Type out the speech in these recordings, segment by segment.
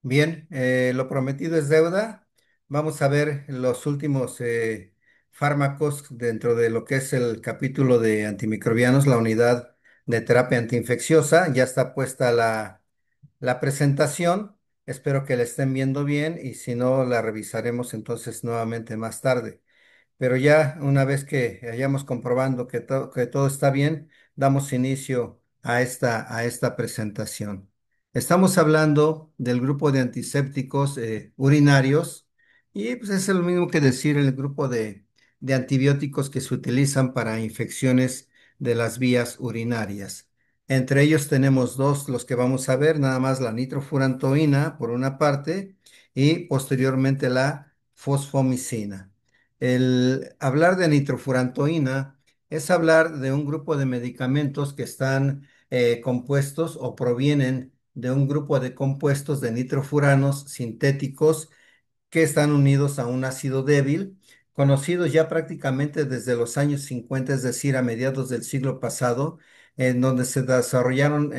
Bien, lo prometido es deuda. Vamos a ver los últimos fármacos dentro de lo que es el capítulo de antimicrobianos, la unidad de terapia antiinfecciosa. Ya está puesta la presentación. Espero que la estén viendo bien y si no, la revisaremos entonces nuevamente más tarde. Pero ya una vez que hayamos comprobando que todo está bien, damos inicio a esta presentación. Estamos hablando del grupo de antisépticos urinarios y pues es lo mismo que decir el grupo de antibióticos que se utilizan para infecciones de las vías urinarias. Entre ellos tenemos dos, los que vamos a ver, nada más la nitrofurantoína por una parte y posteriormente la fosfomicina. El hablar de nitrofurantoína es hablar de un grupo de medicamentos que están compuestos o provienen de un grupo de compuestos de nitrofuranos sintéticos que están unidos a un ácido débil, conocidos ya prácticamente desde los años 50, es decir, a mediados del siglo pasado, en donde se desarrollaron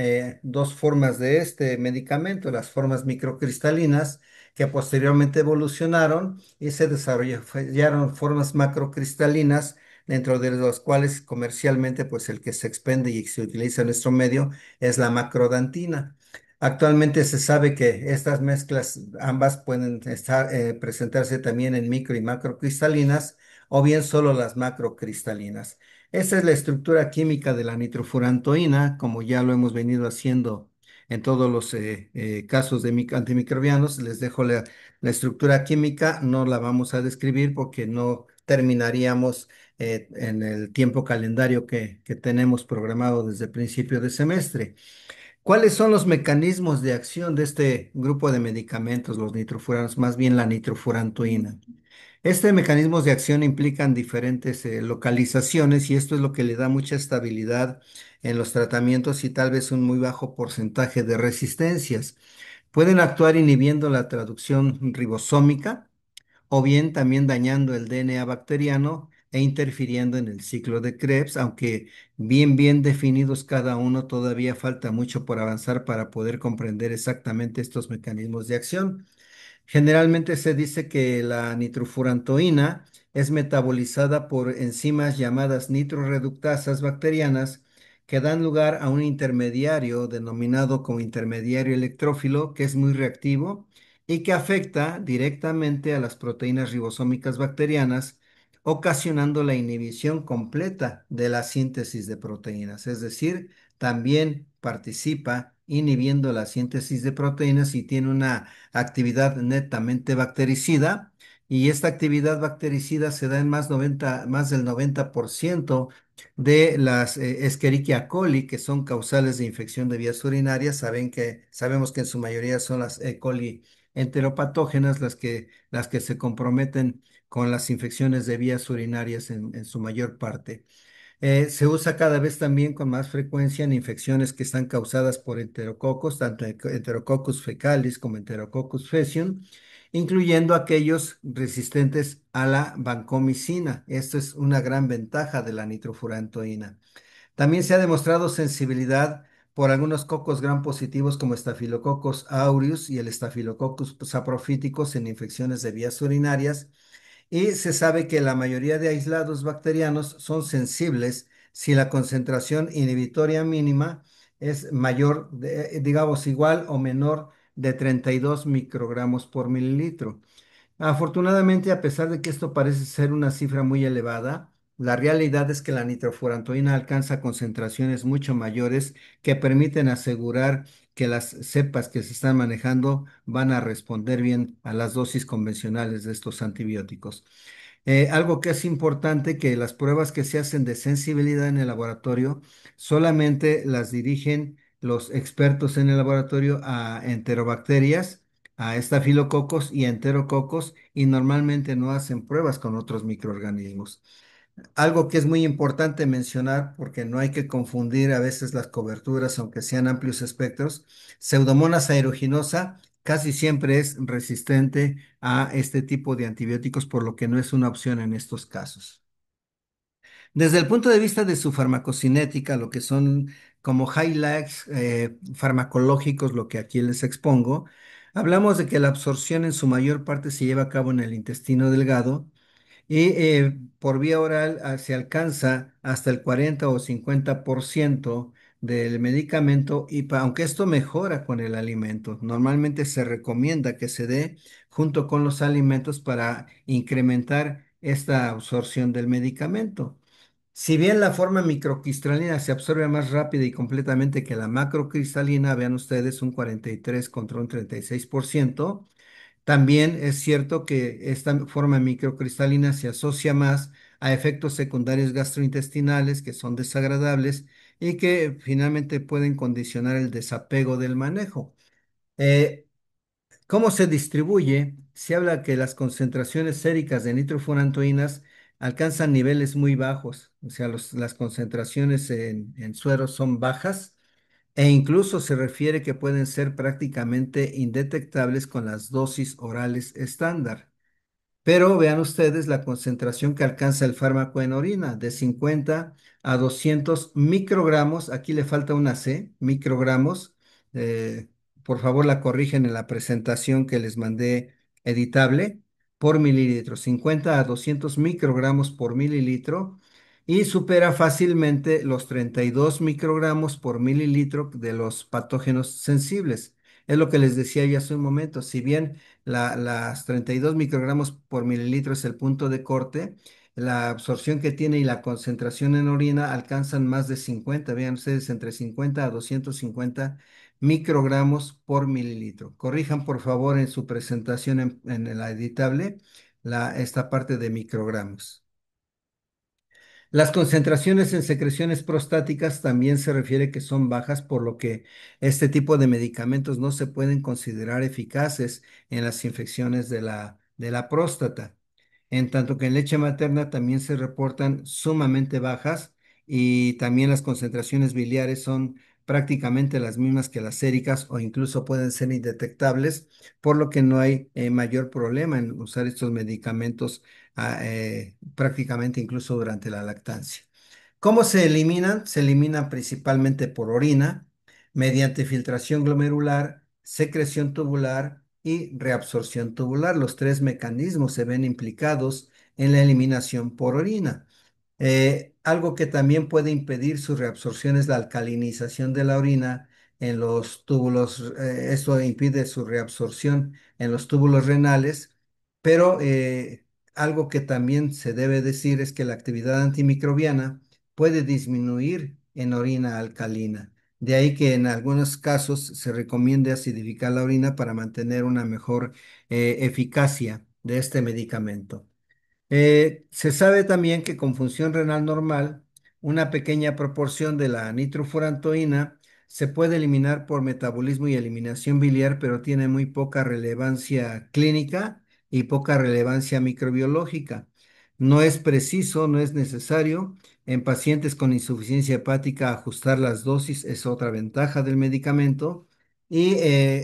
dos formas de este medicamento, las formas microcristalinas, que posteriormente evolucionaron y se desarrollaron formas macrocristalinas, dentro de los cuales comercialmente, pues el que se expende y se utiliza en nuestro medio es la macrodantina. Actualmente se sabe que estas mezclas ambas pueden presentarse también en micro y macrocristalinas o bien solo las macrocristalinas. Esta es la estructura química de la nitrofurantoína, como ya lo hemos venido haciendo en todos los casos de antimicrobianos. Les dejo la estructura química, no la vamos a describir porque no terminaríamos en el tiempo calendario que tenemos programado desde el principio de semestre. ¿Cuáles son los mecanismos de acción de este grupo de medicamentos, los nitrofuranos, más bien la nitrofurantoína? Este mecanismos de acción implican diferentes localizaciones y esto es lo que le da mucha estabilidad en los tratamientos y tal vez un muy bajo porcentaje de resistencias. Pueden actuar inhibiendo la traducción ribosómica, o bien también dañando el DNA bacteriano e interfiriendo en el ciclo de Krebs, aunque bien definidos cada uno, todavía falta mucho por avanzar para poder comprender exactamente estos mecanismos de acción. Generalmente se dice que la nitrofurantoína es metabolizada por enzimas llamadas nitroreductasas bacterianas que dan lugar a un intermediario denominado como intermediario electrófilo que es muy reactivo y que afecta directamente a las proteínas ribosómicas bacterianas, ocasionando la inhibición completa de la síntesis de proteínas, es decir, también participa inhibiendo la síntesis de proteínas y tiene una actividad netamente bactericida, y esta actividad bactericida se da en más del 90% de las Escherichia coli, que son causales de infección de vías urinarias. Sabemos que en su mayoría son las E. coli enteropatógenas las que se comprometen con las infecciones de vías urinarias en su mayor parte. Se usa cada vez también con más frecuencia en infecciones que están causadas por enterococos, tanto Enterococcus fecalis como Enterococcus faecium, incluyendo aquellos resistentes a la vancomicina. Esto es una gran ventaja de la nitrofurantoína. También se ha demostrado sensibilidad por algunos cocos gram positivos como Staphylococcus aureus y el Staphylococcus saprophyticus en infecciones de vías urinarias. Y se sabe que la mayoría de aislados bacterianos son sensibles si la concentración inhibitoria mínima es mayor, digamos, igual o menor de 32 microgramos por mililitro. Afortunadamente, a pesar de que esto parece ser una cifra muy elevada, la realidad es que la nitrofurantoína alcanza concentraciones mucho mayores que permiten asegurar que las cepas que se están manejando van a responder bien a las dosis convencionales de estos antibióticos. Algo que es importante, que las pruebas que se hacen de sensibilidad en el laboratorio solamente las dirigen los expertos en el laboratorio a enterobacterias, a estafilococos y a enterococos, y normalmente no hacen pruebas con otros microorganismos. Algo que es muy importante mencionar, porque no hay que confundir a veces las coberturas, aunque sean amplios espectros. Pseudomonas aeruginosa casi siempre es resistente a este tipo de antibióticos, por lo que no es una opción en estos casos. Desde el punto de vista de su farmacocinética, lo que son como highlights farmacológicos, lo que aquí les expongo, Hablamos de que la absorción en su mayor parte se lleva a cabo en el intestino delgado y por vía oral se alcanza hasta el 40 o 50% del medicamento y aunque esto mejora con el alimento, normalmente se recomienda que se dé junto con los alimentos para incrementar esta absorción del medicamento. Si bien la forma microcristalina se absorbe más rápida y completamente que la macrocristalina, vean ustedes un 43 contra un 36%. También es cierto que esta forma microcristalina se asocia más a efectos secundarios gastrointestinales que son desagradables y que finalmente pueden condicionar el desapego del manejo. Eh, ¿Cómo se distribuye? Se habla que las concentraciones séricas de nitrofurantoínas alcanzan niveles muy bajos, o sea, las concentraciones en sueros son bajas e incluso se refiere que pueden ser prácticamente indetectables con las dosis orales estándar. Pero vean ustedes la concentración que alcanza el fármaco en orina, de 50 a 200 microgramos. Aquí le falta una C, microgramos. eh, por favor, la corrigen en la presentación que les mandé editable por mililitro. 50 a 200 microgramos por mililitro y supera fácilmente los 32 microgramos por mililitro de los patógenos sensibles. Es lo que les decía ya hace un momento. Si bien las 32 microgramos por mililitro es el punto de corte. La absorción que tiene y la concentración en orina alcanzan más de 50, vean ustedes, entre 50 a 250 microgramos por mililitro. Corrijan por favor en su presentación en la editable esta parte de microgramos. Las concentraciones en secreciones prostáticas también se refiere que son bajas, por lo que este tipo de medicamentos no se pueden considerar eficaces en las infecciones de la próstata. En tanto que en leche materna también se reportan sumamente bajas y también las concentraciones biliares son prácticamente las mismas que las séricas o incluso pueden ser indetectables, por lo que no hay mayor problema en usar estos medicamentos prácticamente incluso durante la lactancia. ¿Cómo se eliminan? Se eliminan principalmente por orina, mediante filtración glomerular, secreción tubular y reabsorción tubular. Los tres mecanismos se ven implicados en la eliminación por orina. Algo que también puede impedir su reabsorción es la alcalinización de la orina en los túbulos. Esto impide su reabsorción en los túbulos renales, pero algo que también se debe decir es que la actividad antimicrobiana puede disminuir en orina alcalina. De ahí que en algunos casos se recomiende acidificar la orina para mantener una mejor eficacia de este medicamento. Se sabe también que con función renal normal, una pequeña proporción de la nitrofurantoína se puede eliminar por metabolismo y eliminación biliar, pero tiene muy poca relevancia clínica y poca relevancia microbiológica. No es preciso, no es necesario. En pacientes con insuficiencia hepática, ajustar las dosis es otra ventaja del medicamento. Y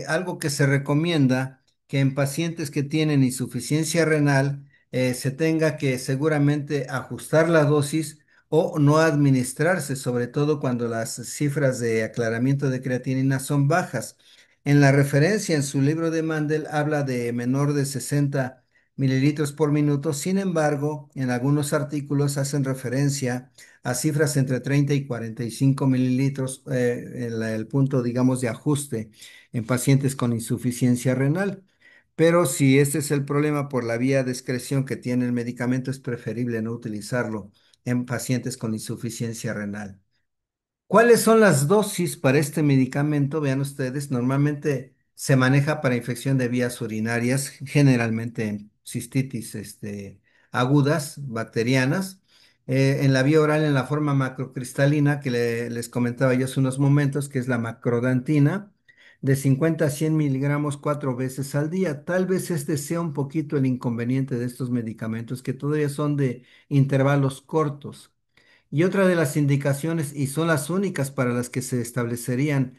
algo que se recomienda, que en pacientes que tienen insuficiencia renal, se tenga que seguramente ajustar la dosis o no administrarse, sobre todo cuando las cifras de aclaramiento de creatinina son bajas. En la referencia en su libro de Mandel habla de menor de 60 mililitros por minuto. Sin embargo, en algunos artículos hacen referencia a cifras entre 30 y 45 mililitros, el punto, digamos, de ajuste en pacientes con insuficiencia renal. Pero si este es el problema por la vía de excreción que tiene el medicamento, es preferible no utilizarlo en pacientes con insuficiencia renal. ¿Cuáles son las dosis para este medicamento? Vean ustedes, normalmente se maneja para infección de vías urinarias, generalmente en cistitis agudas, bacterianas. En la vía oral, en la forma macrocristalina que les comentaba yo hace unos momentos, que es la macrodantina, de 50 a 100 miligramos 4 veces al día. Tal vez este sea un poquito el inconveniente de estos medicamentos, que todavía son de intervalos cortos. Y otra de las indicaciones, y son las únicas para las que se establecerían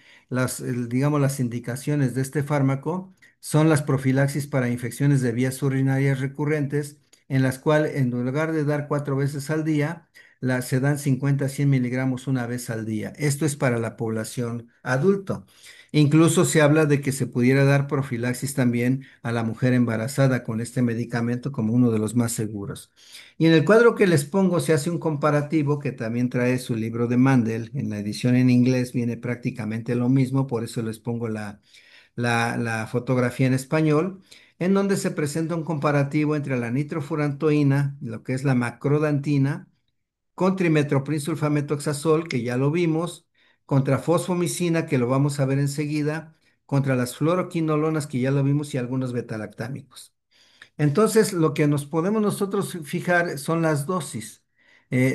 digamos, las indicaciones de este fármaco, son las profilaxis para infecciones de vías urinarias recurrentes, en las cuales en lugar de dar 4 veces al día, se dan 50 a 100 miligramos una vez al día. Esto es para la población adulta. Incluso se habla de que se pudiera dar profilaxis también a la mujer embarazada con este medicamento como uno de los más seguros. Y en el cuadro que les pongo se hace un comparativo que también trae su libro de Mandel. En la edición en inglés viene prácticamente lo mismo, por eso les pongo la fotografía en español, en donde se presenta un comparativo entre la nitrofurantoína, lo que es la macrodantina, con trimetoprim sulfametoxazol, que ya lo vimos, contra fosfomicina, que lo vamos a ver enseguida, contra las fluoroquinolonas, que ya lo vimos, y algunos betalactámicos. Entonces, lo que nos podemos nosotros fijar son las dosis.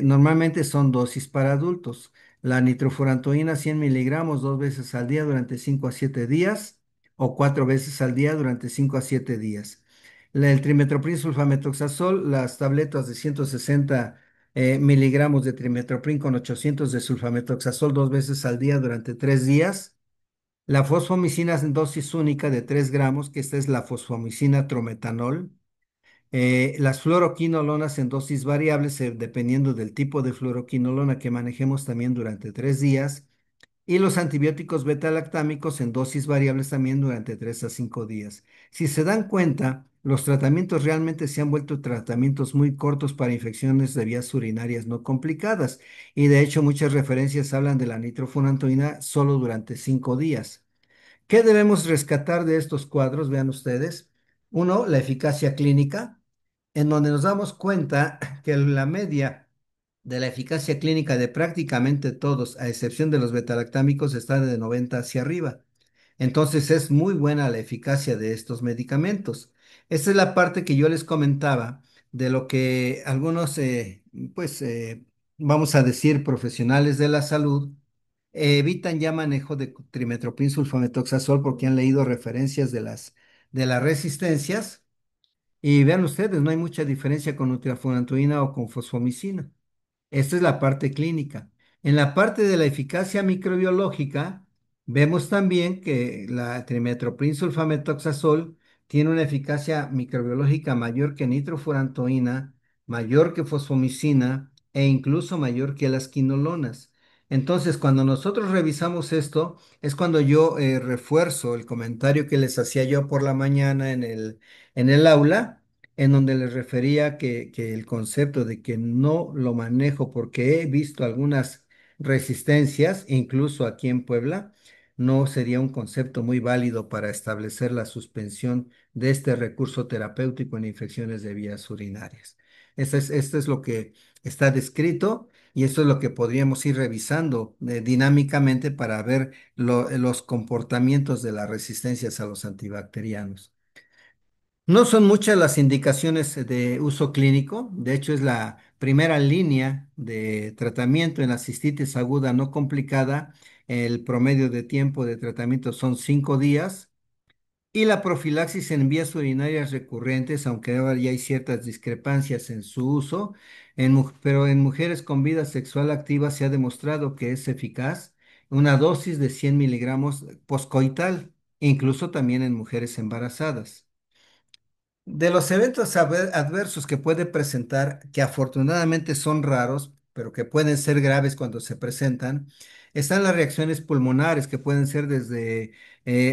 Normalmente son dosis para adultos. La nitrofurantoína 100 miligramos 2 veces al día durante 5 a 7 días o 4 veces al día durante 5 a 7 días. El trimetoprim sulfametoxazol, las tabletas de 160 miligramos de trimetoprim con 800 de sulfametoxazol 2 veces al día durante 3 días. La fosfomicina en dosis única de 3 gramos, que esta es la fosfomicina trometanol. Las fluoroquinolonas en dosis variables, dependiendo del tipo de fluoroquinolona que manejemos también durante 3 días. Y los antibióticos beta-lactámicos en dosis variables también durante 3 a 5 días. Si se dan cuenta, los tratamientos realmente se han vuelto tratamientos muy cortos para infecciones de vías urinarias no complicadas. Y de hecho, muchas referencias hablan de la nitrofurantoína solo durante 5 días. ¿Qué debemos rescatar de estos cuadros? Vean ustedes. Uno, la eficacia clínica, en donde nos damos cuenta que la media de la eficacia clínica de prácticamente todos, a excepción de los betalactámicos, está de 90 hacia arriba. Entonces es muy buena la eficacia de estos medicamentos. Esta es la parte que yo les comentaba de lo que algunos, pues, vamos a decir, profesionales de la salud evitan ya manejo de trimetoprim sulfametoxazol porque han leído referencias de las resistencias y vean ustedes, no hay mucha diferencia con nutriafurantoína o con fosfomicina. Esta es la parte clínica. En la parte de la eficacia microbiológica, vemos también que la trimetoprim sulfametoxazol tiene una eficacia microbiológica mayor que nitrofurantoína, mayor que fosfomicina e incluso mayor que las quinolonas. Entonces, cuando nosotros revisamos esto, es cuando yo refuerzo el comentario que les hacía yo por la mañana en el aula en donde les refería que el concepto de que no lo manejo porque he visto algunas resistencias, incluso aquí en Puebla, no sería un concepto muy válido para establecer la suspensión de este recurso terapéutico en infecciones de vías urinarias. Esto es lo que está descrito y esto es lo que podríamos ir revisando dinámicamente para ver los comportamientos de las resistencias a los antibacterianos. No son muchas las indicaciones de uso clínico, de hecho es la primera línea de tratamiento en la cistitis aguda no complicada. El promedio de tiempo de tratamiento son 5 días y la profilaxis en vías urinarias recurrentes, aunque ahora ya hay ciertas discrepancias en su uso, pero en mujeres con vida sexual activa se ha demostrado que es eficaz una dosis de 100 miligramos poscoital, incluso también en mujeres embarazadas. De los eventos adversos que puede presentar, que afortunadamente son raros, pero que pueden ser graves cuando se presentan, están las reacciones pulmonares, que pueden ser desde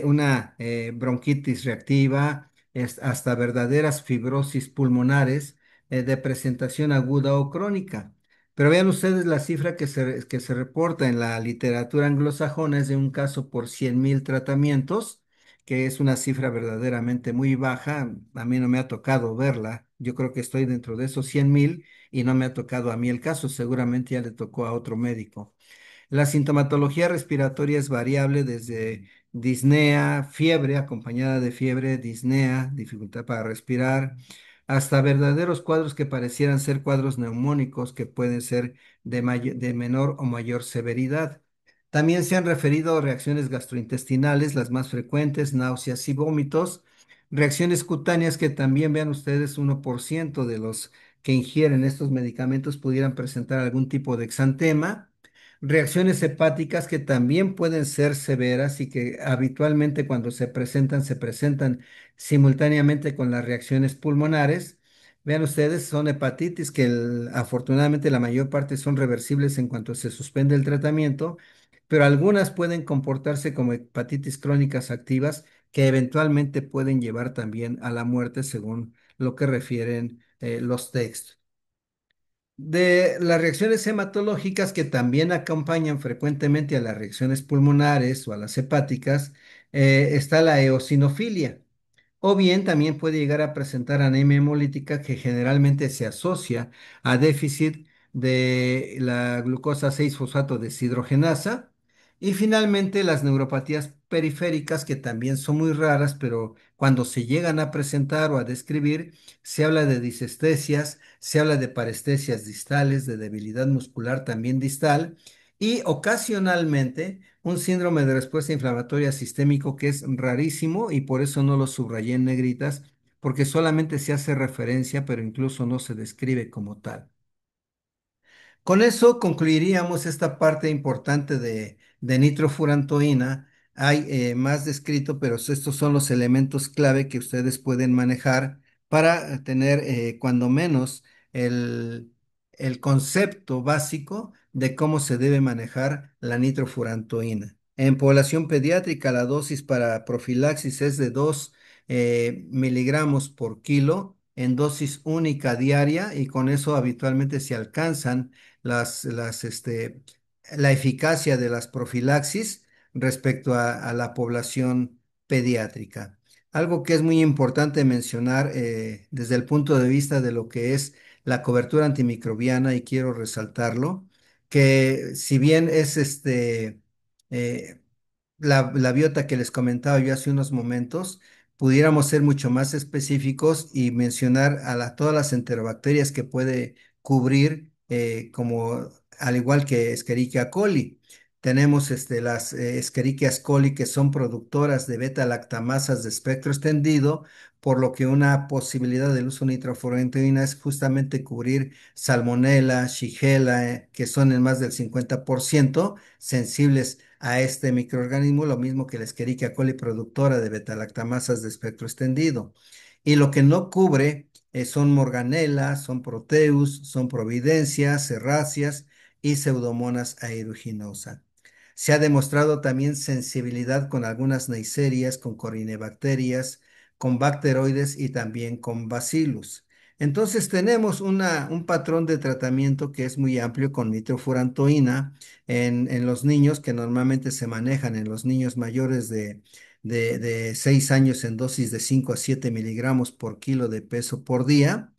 una bronquitis reactiva hasta verdaderas fibrosis pulmonares de presentación aguda o crónica. Pero vean ustedes la cifra que se reporta en la literatura anglosajona es de un caso por 100.000 tratamientos, que es una cifra verdaderamente muy baja. A mí no me ha tocado verla. Yo creo que estoy dentro de esos 100.000 y no me ha tocado a mí el caso. Seguramente ya le tocó a otro médico. La sintomatología respiratoria es variable desde disnea, fiebre acompañada de fiebre, disnea, dificultad para respirar, hasta verdaderos cuadros que parecieran ser cuadros neumónicos que pueden ser de menor o mayor severidad. También se han referido reacciones gastrointestinales, las más frecuentes, náuseas y vómitos, reacciones cutáneas que también vean ustedes 1% de los que ingieren estos medicamentos pudieran presentar algún tipo de exantema, reacciones hepáticas que también pueden ser severas y que habitualmente cuando se presentan simultáneamente con las reacciones pulmonares. Vean ustedes, son hepatitis que afortunadamente la mayor parte son reversibles en cuanto se suspende el tratamiento, pero algunas pueden comportarse como hepatitis crónicas activas que eventualmente pueden llevar también a la muerte según lo que refieren los textos. De las reacciones hematológicas que también acompañan frecuentemente a las reacciones pulmonares o a las hepáticas, está la eosinofilia. O bien también puede llegar a presentar anemia hemolítica que generalmente se asocia a déficit de la glucosa 6-fosfato deshidrogenasa. Y finalmente las neuropatías periféricas que también son muy raras, pero cuando se llegan a presentar o a describir, se habla de disestesias, se habla de parestesias distales, de debilidad muscular también distal y ocasionalmente un síndrome de respuesta inflamatoria sistémico que es rarísimo y por eso no lo subrayé en negritas, porque solamente se hace referencia, pero incluso no se describe como tal. Con eso concluiríamos esta parte importante de nitrofurantoína. Hay más descrito, pero estos son los elementos clave que ustedes pueden manejar para tener cuando menos el, el concepto básico de cómo se debe manejar la nitrofurantoína. En población pediátrica, la dosis para profilaxis es de 2 miligramos por kilo en dosis única diaria y con eso habitualmente se alcanzan la eficacia de las profilaxis respecto a la población pediátrica. Algo que es muy importante mencionar desde el punto de vista de lo que es la cobertura antimicrobiana, y quiero resaltarlo, que si bien es eh, la biota que les comentaba yo hace unos momentos, pudiéramos ser mucho más específicos y mencionar todas las enterobacterias que puede cubrir, como al igual que Escherichia coli. Tenemos las Escherichia coli que son productoras de beta-lactamasas de espectro extendido, por lo que una posibilidad del uso de nitrofurantoína es justamente cubrir Salmonella, Shigella, que son en más del 50% sensibles a este microorganismo, lo mismo que la Escherichia coli productora de betalactamasas de espectro extendido. Y lo que no cubre son Morganella, son Proteus, son Providencia, Serráceas y Pseudomonas aeruginosa. Se ha demostrado también sensibilidad con algunas neiserias, con corinebacterias, con bacteroides y también con bacillus. Entonces tenemos un patrón de tratamiento que es muy amplio con nitrofurantoína en los niños que normalmente se manejan en los niños mayores de 6 años en dosis de 5 a 7 miligramos por kilo de peso por día,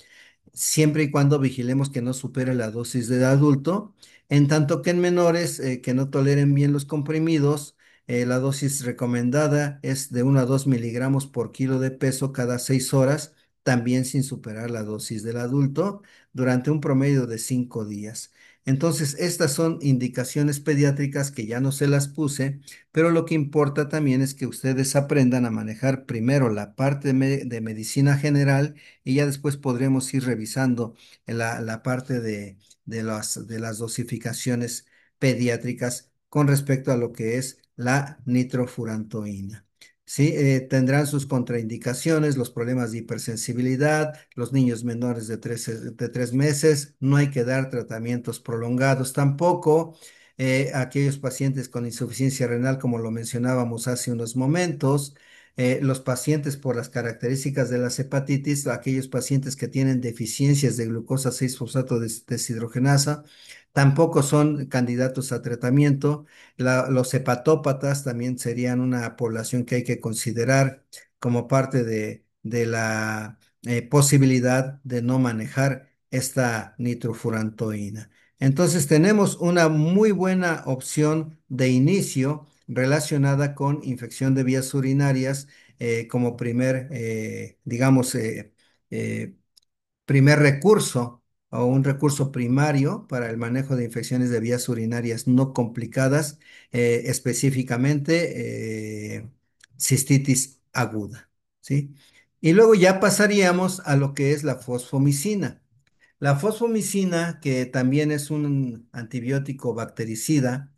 siempre y cuando vigilemos que no supere la dosis del adulto, en tanto que en menores que no toleren bien los comprimidos, la dosis recomendada es de 1 a 2 miligramos por kilo de peso cada 6 horas, también sin superar la dosis del adulto, durante un promedio de 5 días. Entonces, estas son indicaciones pediátricas que ya no se las puse, pero lo que importa también es que ustedes aprendan a manejar primero la parte de medicina general y ya después podremos ir revisando la parte de las dosificaciones pediátricas con respecto a lo que es la nitrofurantoína. Sí, tendrán sus contraindicaciones, los problemas de hipersensibilidad, los niños menores de 3 meses, no hay que dar tratamientos prolongados tampoco. Aquellos pacientes con insuficiencia renal, como lo mencionábamos hace unos momentos, los pacientes por las características de las hepatitis, aquellos pacientes que tienen deficiencias de glucosa 6-fosfato deshidrogenasa, tampoco son candidatos a tratamiento. Los hepatópatas también serían una población que hay que considerar como parte de la posibilidad de no manejar esta nitrofurantoína. Entonces tenemos una muy buena opción de inicio relacionada con infección de vías urinarias como digamos, eh, primer recurso o un recurso primario para el manejo de infecciones de vías urinarias no complicadas, específicamente cistitis aguda, ¿sí? Y luego ya pasaríamos a lo que es la fosfomicina. La fosfomicina, que también es un antibiótico bactericida,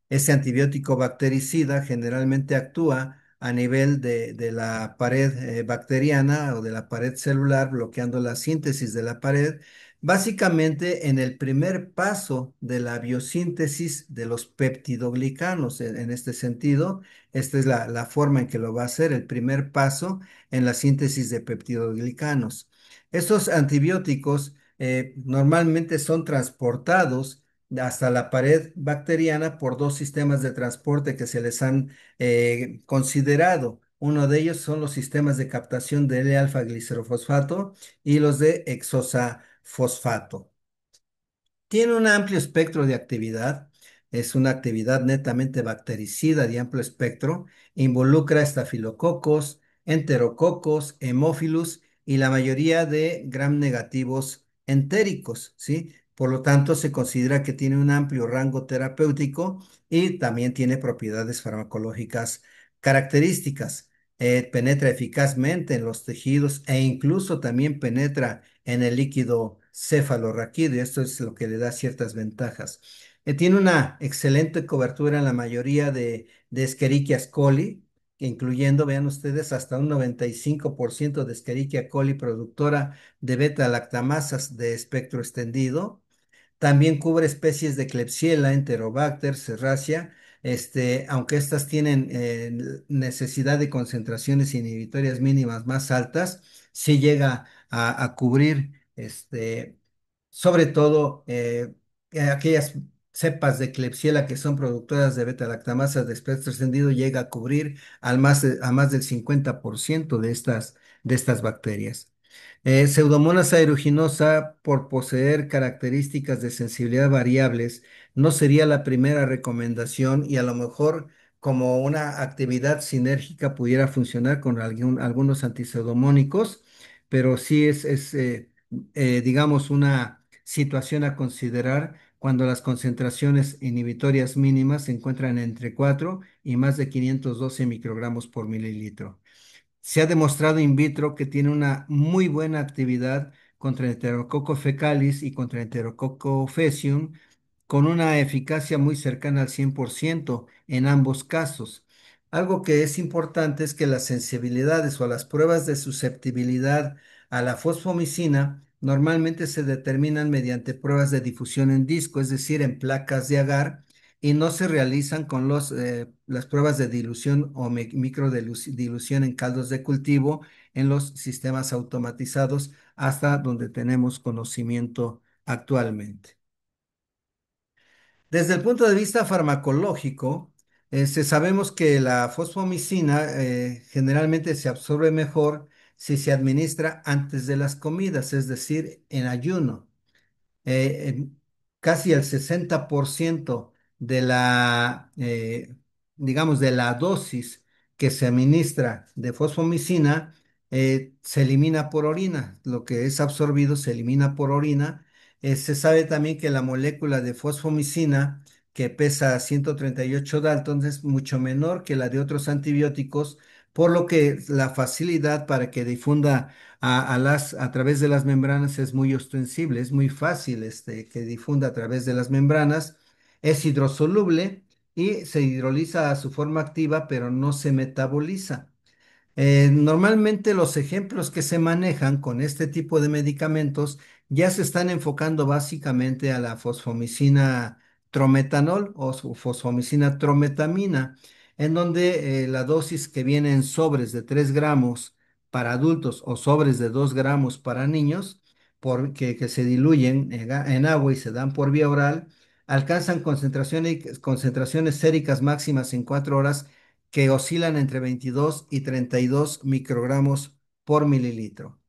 ese antibiótico bactericida generalmente actúa a nivel de la pared bacteriana o de la pared celular, bloqueando la síntesis de la pared, básicamente en el primer paso de la biosíntesis de los peptidoglicanos. En este sentido, esta es la forma en que lo va a hacer, el primer paso en la síntesis de peptidoglicanos. Estos antibióticos normalmente son transportados hasta la pared bacteriana por dos sistemas de transporte que se les han considerado. Uno de ellos son los sistemas de captación de L-alfa glicerofosfato y los de hexosafosfato. Tiene un amplio espectro de actividad, es una actividad netamente bactericida de amplio espectro, involucra estafilococos, enterococos, hemófilus y la mayoría de gram negativos entéricos, ¿sí? Por lo tanto, se considera que tiene un amplio rango terapéutico y también tiene propiedades farmacológicas características. Penetra eficazmente en los tejidos e incluso también penetra en el líquido cefalorraquídeo. Esto es lo que le da ciertas ventajas. Tiene una excelente cobertura en la mayoría de Escherichia coli, incluyendo, vean ustedes, hasta un 95% de Escherichia coli productora de beta-lactamasas de espectro extendido. También cubre especies de Klebsiella, Enterobacter, Serratia, aunque estas tienen necesidad de concentraciones inhibitorias mínimas más altas, sí llega a cubrir, sobre todo aquellas cepas de Klebsiella que son productoras de beta-lactamasas de espectro extendido, llega a cubrir a más del 50% de estas bacterias. Pseudomonas aeruginosa, por poseer características de sensibilidad variables, no sería la primera recomendación y a lo mejor como una actividad sinérgica pudiera funcionar con algunos antipseudomónicos, pero sí digamos, una situación a considerar cuando las concentraciones inhibitorias mínimas se encuentran entre 4 y más de 512 microgramos por mililitro. Se ha demostrado in vitro que tiene una muy buena actividad contra Enterococo fecalis y contra Enterococo faecium, con una eficacia muy cercana al 100% en ambos casos. Algo que es importante es que las sensibilidades o las pruebas de susceptibilidad a la fosfomicina normalmente se determinan mediante pruebas de difusión en disco, es decir, en placas de agar, y no se realizan con las pruebas de dilución o microdilución en caldos de cultivo en los sistemas automatizados hasta donde tenemos conocimiento actualmente. Desde el punto de vista farmacológico, sabemos que la fosfomicina generalmente se absorbe mejor si se administra antes de las comidas, es decir, en ayuno. Casi el 60% de digamos, de la dosis que se administra de fosfomicina se elimina por orina. Lo que es absorbido se elimina por orina. Se sabe también que la molécula de fosfomicina, que pesa 138 Daltons, es mucho menor que la de otros antibióticos, por lo que la facilidad para que difunda a través de las membranas es muy ostensible, es muy fácil que difunda a través de las membranas, es hidrosoluble y se hidroliza a su forma activa, pero no se metaboliza. Normalmente los ejemplos que se manejan con este tipo de medicamentos ya se están enfocando básicamente a la fosfomicina trometanol o su fosfomicina trometamina, en donde la dosis que viene en sobres de 3 gramos para adultos o sobres de 2 gramos para niños, que se diluyen en agua y se dan por vía oral, alcanzan concentraciones séricas máximas en 4 horas que oscilan entre 22 y 32 microgramos por mililitro.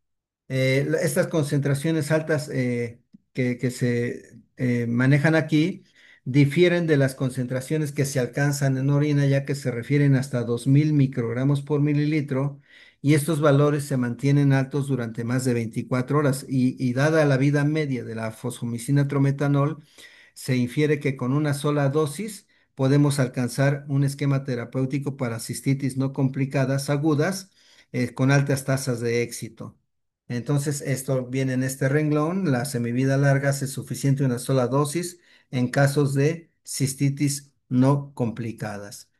Estas concentraciones altas que se manejan aquí difieren de las concentraciones que se alcanzan en orina, ya que se refieren hasta 2000 microgramos por mililitro, y estos valores se mantienen altos durante más de 24 horas. Y dada la vida media de la fosfomicina trometanol, se infiere que con una sola dosis podemos alcanzar un esquema terapéutico para cistitis no complicadas agudas con altas tasas de éxito. Entonces, esto viene en este renglón. La semivida larga hace suficiente una sola dosis en casos de cistitis no complicadas.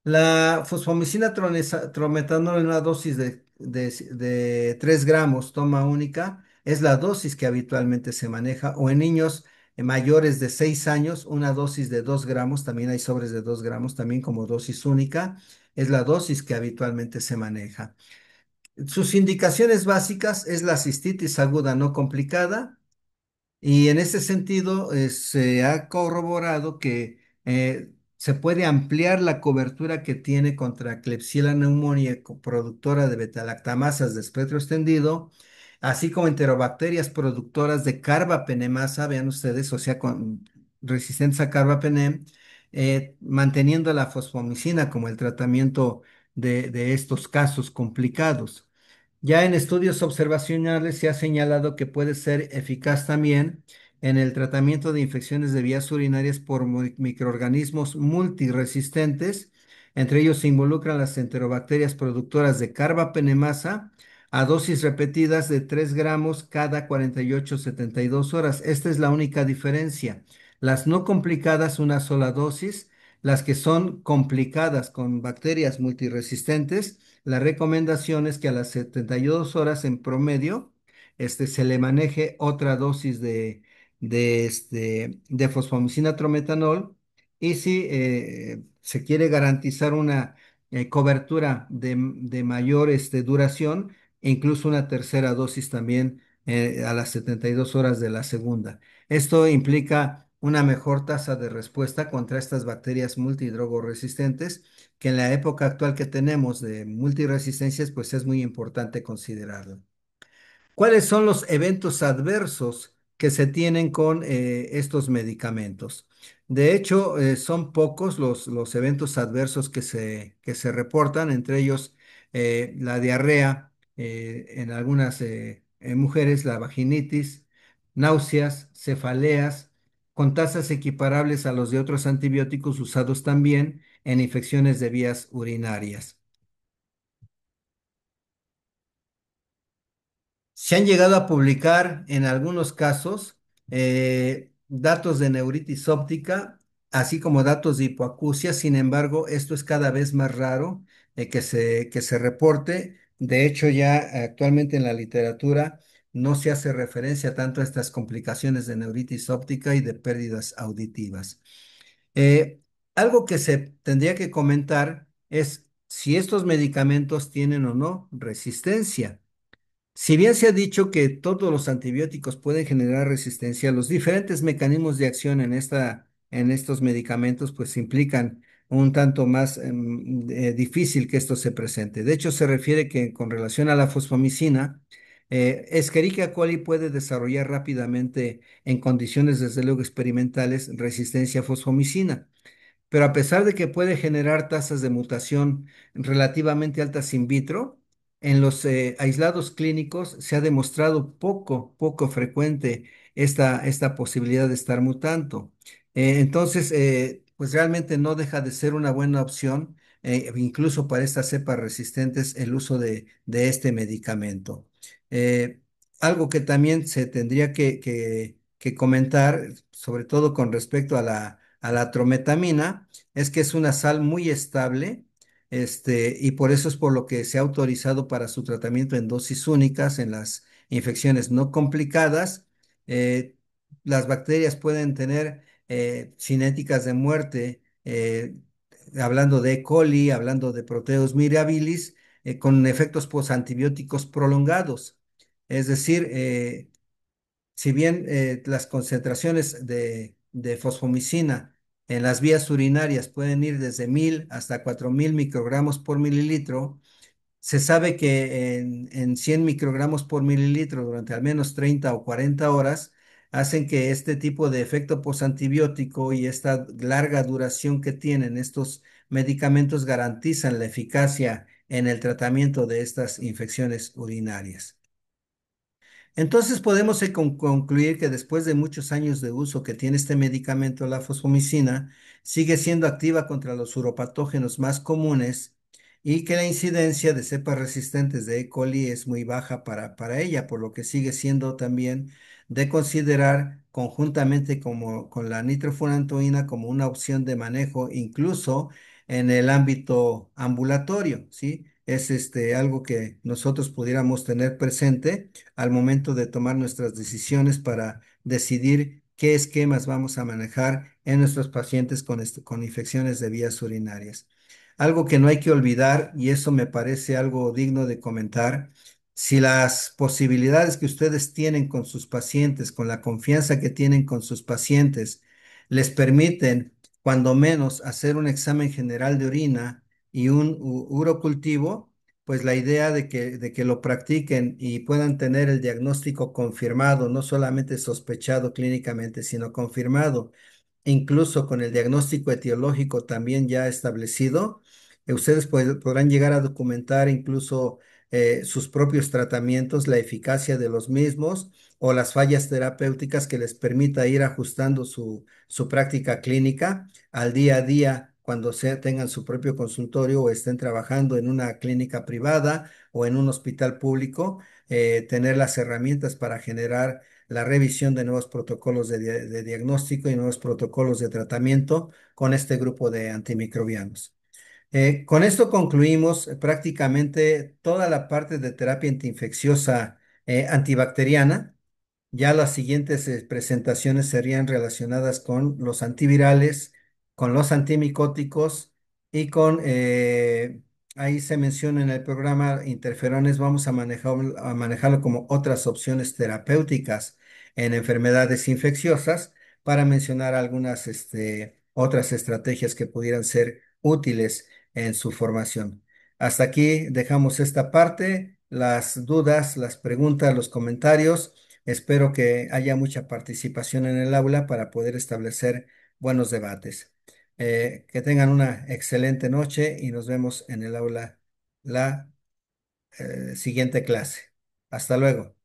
La fosfomicina trometanol en una dosis de 3 gramos toma única es la dosis que habitualmente se maneja, o en niños mayores de 6 años, una dosis de 2 gramos, también hay sobres de 2 gramos, también como dosis única, es la dosis que habitualmente se maneja. Sus indicaciones básicas es la cistitis aguda no complicada, y en ese sentido, se ha corroborado que se puede ampliar la cobertura que tiene contra Klebsiella pneumoniae, productora de betalactamasas de espectro extendido, así como enterobacterias productoras de carbapenemasa, vean ustedes, o sea, resistentes a carbapenem, manteniendo la fosfomicina como el tratamiento de estos casos complicados. Ya en estudios observacionales se ha señalado que puede ser eficaz también en el tratamiento de infecciones de vías urinarias por microorganismos multiresistentes. Entre ellos se involucran las enterobacterias productoras de carbapenemasa a dosis repetidas de 3 gramos cada 48-72 horas. Esta es la única diferencia. Las no complicadas, una sola dosis. Las que son complicadas con bacterias multiresistentes, la recomendación es que a las 72 horas en promedio, se le maneje otra dosis de fosfomicina trometanol, y si se quiere garantizar una cobertura de mayor duración, e incluso una tercera dosis también a las 72 horas de la segunda. Esto implica una mejor tasa de respuesta contra estas bacterias multidrogoresistentes, que en la época actual que tenemos de multiresistencias, pues es muy importante considerarlo. ¿Cuáles son los eventos adversos que se tienen con estos medicamentos? De hecho, son pocos los eventos adversos que se reportan, entre ellos la diarrea en algunas mujeres, la vaginitis, náuseas, cefaleas, con tasas equiparables a los de otros antibióticos usados también en infecciones de vías urinarias. Se han llegado a publicar en algunos casos datos de neuritis óptica, así como datos de hipoacusia. Sin embargo, esto es cada vez más raro que se reporte. De hecho, ya actualmente en la literatura no se hace referencia tanto a estas complicaciones de neuritis óptica y de pérdidas auditivas. Eh, Algo que se tendría que comentar es si estos medicamentos tienen o no resistencia. Si bien se ha dicho que todos los antibióticos pueden generar resistencia, los diferentes mecanismos de acción en estos medicamentos pues implican un tanto más difícil que esto se presente. De hecho, se refiere que con relación a la fosfomicina, Escherichia coli puede desarrollar rápidamente en condiciones desde luego experimentales resistencia a fosfomicina, pero a pesar de que puede generar tasas de mutación relativamente altas in vitro, en los aislados clínicos se ha demostrado poco frecuente esta posibilidad de estar mutando. Entonces, pues realmente no deja de ser una buena opción, incluso para estas cepas resistentes, el uso de este medicamento. Eh, Algo que también se tendría que comentar, sobre todo con respecto a la trometamina, es que es una sal muy estable, y por eso es por lo que se ha autorizado para su tratamiento en dosis únicas en las infecciones no complicadas. Eh, las bacterias pueden tener cinéticas de muerte, hablando de E. coli, hablando de Proteus mirabilis, con efectos posantibióticos prolongados. Es decir, si bien las concentraciones de fosfomicina en las vías urinarias pueden ir desde 1000 hasta 4000 microgramos por mililitro, se sabe que en 100 microgramos por mililitro durante al menos 30 o 40 horas hacen que este tipo de efecto posantibiótico y esta larga duración que tienen estos medicamentos garantizan la eficacia en el tratamiento de estas infecciones urinarias. Entonces podemos concluir que después de muchos años de uso que tiene este medicamento, la fosfomicina, sigue siendo activa contra los uropatógenos más comunes, y que la incidencia de cepas resistentes de E. coli es muy baja para ella, por lo que sigue siendo también de considerar conjuntamente como, con la nitrofurantoína como una opción de manejo, incluso en el ámbito ambulatorio, ¿sí? Es algo que nosotros pudiéramos tener presente al momento de tomar nuestras decisiones para decidir qué esquemas vamos a manejar en nuestros pacientes con infecciones de vías urinarias. Algo que no hay que olvidar, y eso me parece algo digno de comentar, si las posibilidades que ustedes tienen con sus pacientes, con la confianza que tienen con sus pacientes, les permiten, cuando menos, hacer un examen general de orina y un urocultivo, pues la idea de que lo practiquen y puedan tener el diagnóstico confirmado, no solamente sospechado clínicamente, sino confirmado incluso con el diagnóstico etiológico también ya establecido, ustedes podrán llegar a documentar incluso sus propios tratamientos, la eficacia de los mismos o las fallas terapéuticas que les permita ir ajustando su práctica clínica al día a día cuando tengan su propio consultorio o estén trabajando en una clínica privada o en un hospital público, tener las herramientas para generar la revisión de nuevos protocolos de diagnóstico y nuevos protocolos de tratamiento con este grupo de antimicrobianos. Con esto concluimos prácticamente toda la parte de terapia antiinfecciosa antibacteriana. Ya las siguientes presentaciones serían relacionadas con los antivirales, con los antimicóticos y ahí se menciona en el programa interferones, vamos a manejarlo como otras opciones terapéuticas en enfermedades infecciosas para mencionar algunas otras estrategias que pudieran ser útiles en su formación. Hasta aquí dejamos esta parte, las dudas, las preguntas, los comentarios. Espero que haya mucha participación en el aula para poder establecer buenos debates. Que tengan una excelente noche y nos vemos en el aula la siguiente clase. Hasta luego.